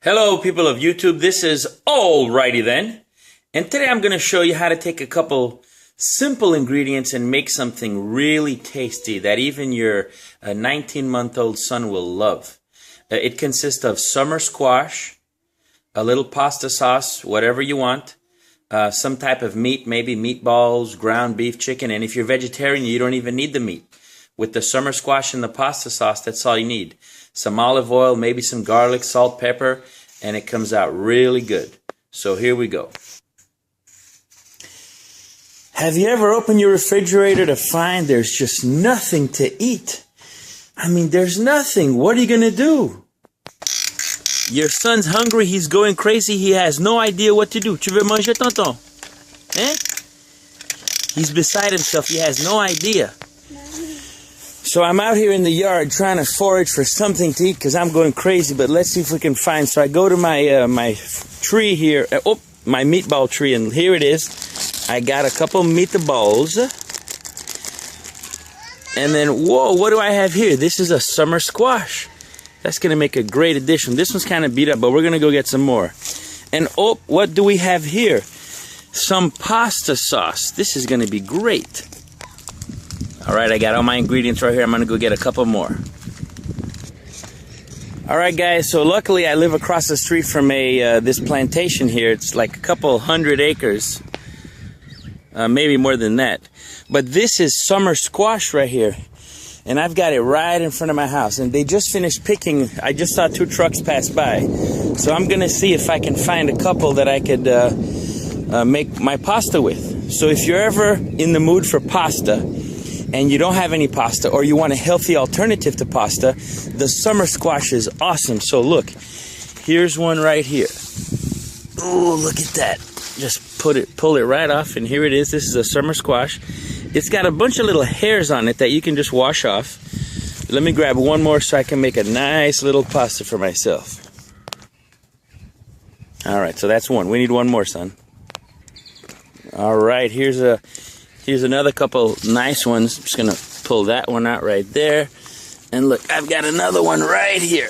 Hello people of YouTube, this is Alrighty Then, and today I'm going to show you how to take a couple simple ingredients and make something really tasty that even your 19-month-old son will love. It consists of summer squash, a little pasta sauce, whatever you want, some type of meat, maybe meatballs, ground beef, chicken, and if you're vegetarian you don't even need the meat. With the summer squash and the pasta sauce, that's all you need. Some olive oil, maybe some garlic, salt, pepper, and it comes out really good. So here we go. Have you ever opened your refrigerator to find there's just nothing to eat? I mean, there's nothing. What are you going to do? Your son's hungry. He's going crazy. He has no idea what to do. Tu veux manger, tonton? Eh? He's beside himself. He has no idea. So I'm out here in the yard trying to forage for something to eat because I'm going crazy, but let's see if we can find. So I go to my my tree here, my meatball tree, and here it is. I got a couple meatballs. And then, whoa, what do I have here? This is a summer squash. That's going to make a great addition. This one's kind of beat up, but we're going to go get some more. And what do we have here? Some pasta sauce. This is going to be great. Alright, I got all my ingredients right here. I'm going to go get a couple more. Alright guys, so luckily I live across the street from this plantation here. It's like a couple 100 acres. Maybe more than that. But this is summer squash right here. And I've got it right in front of my house. And they just finished picking. I just saw 2 trucks pass by. So I'm going to see if I can find a couple that I could make my pasta with. So if you're ever in the mood for pasta, and you don't have any pasta, or you want a healthy alternative to pasta, the summer squash is awesome. So look, here's one right here. Oh, look at that. Just pull it right off, and here it is. This is a summer squash. It's got a bunch of little hairs on it that you can just wash off. Let me grab one more so I can make a nice little pasta for myself. All right, so that's one. We need one more, son. All right, here's another couple nice ones. I'm just going to pull that one out right there. And look, I've got another one right here.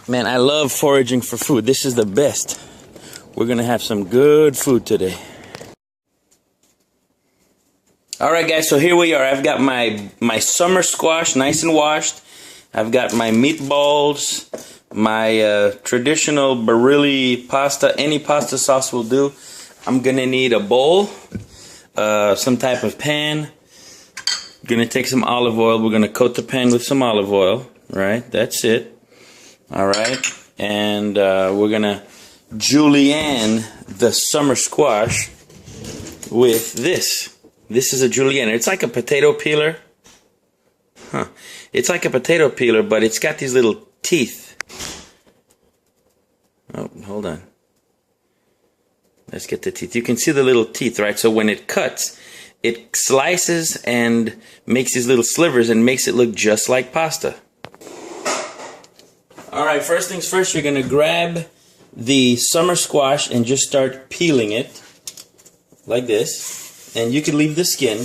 Man, I love foraging for food. This is the best. We're going to have some good food today. Alright guys, so here we are. I've got my summer squash nice and washed. I've got my meatballs, my traditional Barilli pasta. Any pasta sauce will do. I'm going to need a bowl. Some type of pan. Gonna take some olive oil. We're gonna coat the pan with some olive oil. Right, that's it. Alright, and we're gonna julienne the summer squash with this. This is a julienne. It's like a potato peeler. It's like a potato peeler, but it's got these little teeth. Oh, hold on. Let's get the teeth. You can see the little teeth, right? So when it cuts, it slices and makes these little slivers and makes it look just like pasta. Alright, first things first, you're going to grab the summer squash and just start peeling it like this. And you can leave the skin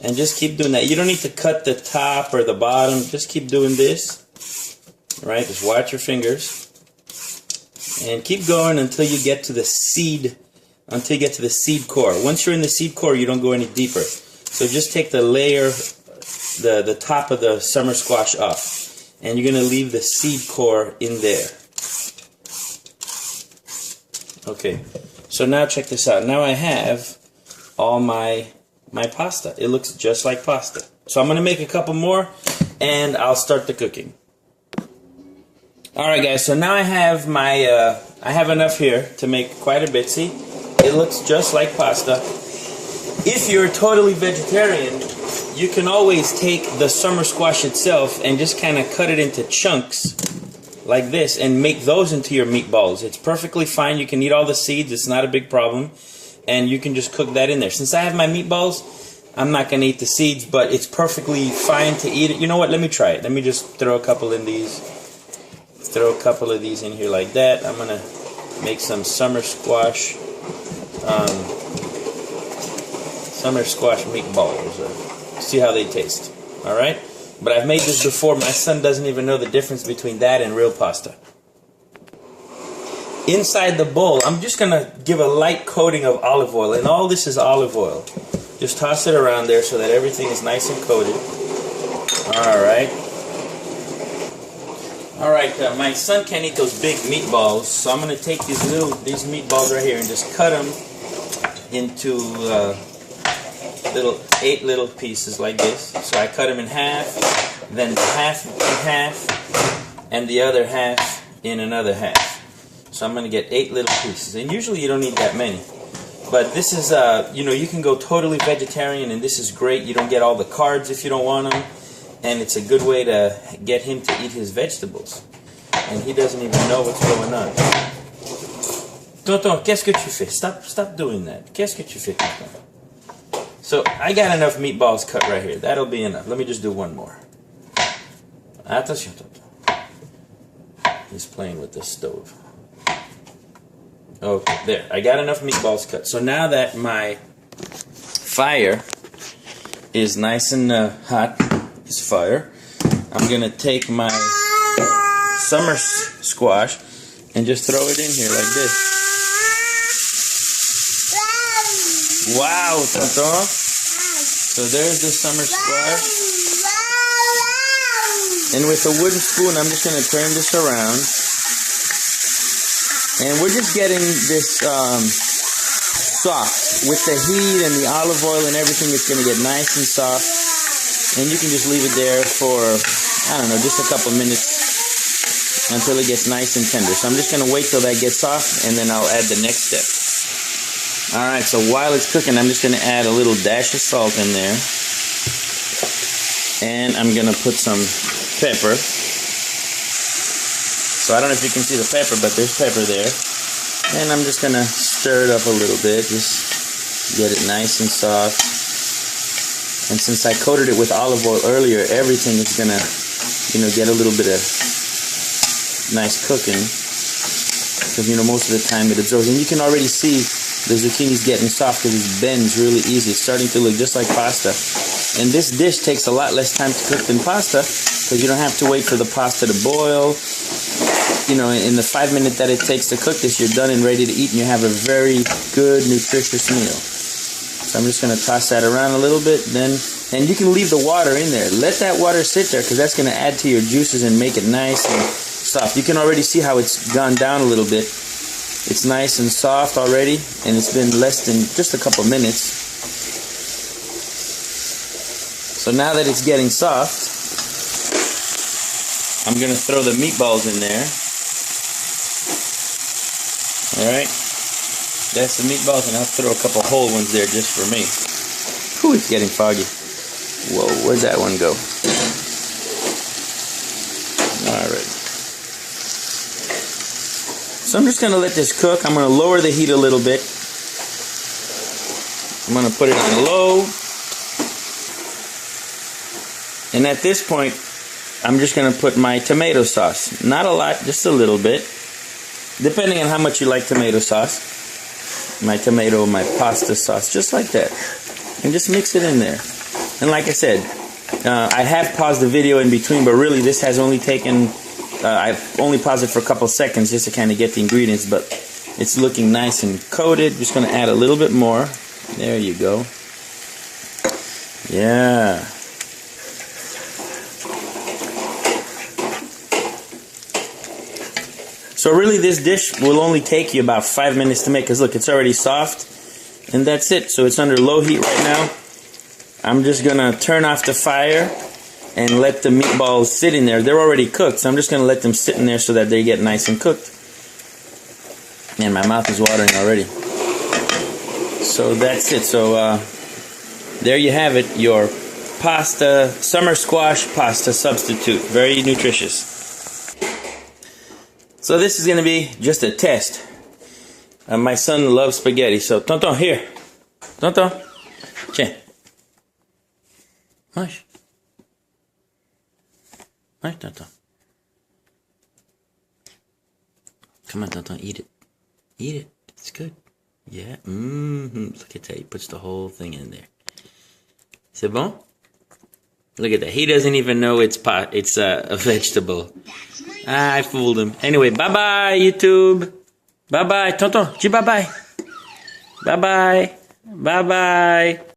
and just keep doing that. You don't need to cut the top or the bottom. Just keep doing this. Right? Just watch your fingers. And keep going until you get to the seed. Until you get to the seed core. Once you're in the seed core, you don't go any deeper. So just take the layer, the top of the summer squash off. And you're going to leave the seed core in there. Okay. So now check this out. Now I have all my pasta. It looks just like pasta. So I'm going to make a couple more and I'll start the cooking. Alright guys, so now I have my, I have enough here to make quite a bit. See? It looks just like pasta. If you're totally vegetarian, you can always take the summer squash itself and just kind of cut it into chunks like this and make those into your meatballs. It's perfectly fine. You can eat all the seeds. It's not a big problem. And you can just cook that in there. Since I have my meatballs, I'm not going to eat the seeds, but it's perfectly fine to eat it. You know what? Let me try it. Let me just throw a couple in these. Throw a couple of these in here like that. I'm going to make some summer squash meatballs. See how they taste. Alright? But I've made this before. My son doesn't even know the difference between that and real pasta. inside the bowl, I'm just gonna give a light coating of olive oil, and all this is olive oil. Just toss it around there so that everything is nice and coated. Alright. Alright, my son can't eat those big meatballs, so I'm gonna take these meatballs right here and just cut them into 8 little pieces like this. So I cut them in half, then half in half, and the other half in another half. So I'm going to get 8 little pieces. And usually you don't need that many. But this is, you know, you can go totally vegetarian, and this is great. You don't get all the carbs if you don't want them. And it's a good way to get him to eat his vegetables. And he doesn't even know what's going on. Tonton, qu'est-ce que tu fais? Stop doing that. Qu'est-ce que tu fais, Tonton? So I got enough meatballs cut right here. That'll be enough. Let me just do one more. Attention, Tonton. He's playing with the stove. Okay, there. I got enough meatballs cut. So now that my fire is nice and hot, it's fire, I'm going to take my summer squash and just throw it in here like this. Wow, Tonton. So there's the summer squash. And with a wooden spoon, I'm just going to turn this around. And we're just getting this soft. With the heat and the olive oil and everything, it's going to get nice and soft. And you can just leave it there for, I don't know, just a couple minutes until it gets nice and tender. So I'm just going to wait till that gets soft, and then I'll add the next step. Alright, so while it's cooking, I'm just going to add a little dash of salt in there. And I'm going to put some pepper. So I don't know if you can see the pepper, but there's pepper there. And I'm just going to stir it up a little bit, just get it nice and soft. And since I coated it with olive oil earlier, everything is going to, you know, get a little bit of nice cooking. Because, you know, most of the time it absorbs. And you can already see the zucchini's getting soft because it bends really easy. It's starting to look just like pasta. And this dish takes a lot less time to cook than pasta because you don't have to wait for the pasta to boil. You know, in the 5 minutes that it takes to cook this, you're done and ready to eat, and you have a very good, nutritious meal. So I'm just going to toss that around a little bit, and you can leave the water in there. Let that water sit there because that's going to add to your juices and make it nice and soft. You can already see how it's gone down a little bit. It's nice and soft already, and it's been less than just a couple minutes. So now that it's getting soft, I'm going to throw the meatballs in there. Alright, that's the meatballs, and I'll throw a couple whole ones there just for me. Whew, it's getting foggy. Whoa, where'd that one go? Alright. So I'm just going to let this cook. I'm going to lower the heat a little bit. I'm going to put it on low. And at this point, I'm just going to put my tomato sauce. Not a lot, just a little bit. Depending on how much you like tomato sauce. My pasta sauce, just like that. And just mix it in there. And like I said, I have paused the video in between, but really this has only taken, I've only paused it for a couple seconds just to kind of get the ingredients, but it's looking nice and coated. Just going to add a little bit more. There you go. Yeah. So really this dish will only take you about 5 minutes to make, because look, it's already soft, and that's it. So it's under low heat right now. I'm just going to turn off the fire and let the meatballs sit in there. They're already cooked, so I'm just going to let them sit in there so that they get nice and cooked. Man, my mouth is watering already. So that's it. So there you have it, your pasta, summer squash pasta substitute. Very nutritious. So this is going to be just a test. My son loves spaghetti. So, Tonton, here. Tonton. Tiens. Mange. Mange, Tonton. Come on, Tonton, eat it. Eat it. It's good. Yeah. Look at that. He puts the whole thing in there. C'est bon? Look at that. He doesn't even know it's a vegetable. I fooled him. Anyway, bye-bye, YouTube. Bye bye, tonton. Dis bye bye. Bye bye. Bye bye.